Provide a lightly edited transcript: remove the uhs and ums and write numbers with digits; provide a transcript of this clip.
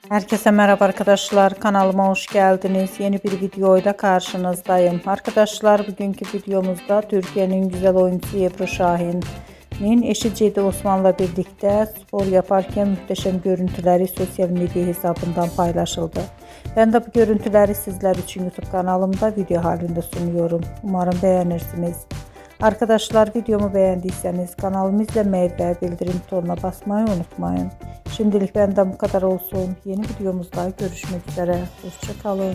Herkese merhaba arkadaşlar, kanalıma hoş geldiniz. Yeni bir videoyla karşınızdayım. Arkadaşlar, bugünkü videomuzda Türkiye'nin güzel oyuncusu Ebru Şahin'in eşi Cedi Osman'la birlikte spor yaparken muhteşem görüntüleri sosyal medya hesabından paylaşıldı. Ben de bu görüntüleri sizler için YouTube kanalımda video halinde sunuyorum. Umarım beğenirsiniz. Arkadaşlar, videomu beğendiyseniz kanalımı izlemeyi ve bildirim butonuna basmayı unutmayın. Şimdilik benden bu kadar olsun. Yeni videomuzda görüşmek üzere. Hoşça kalın.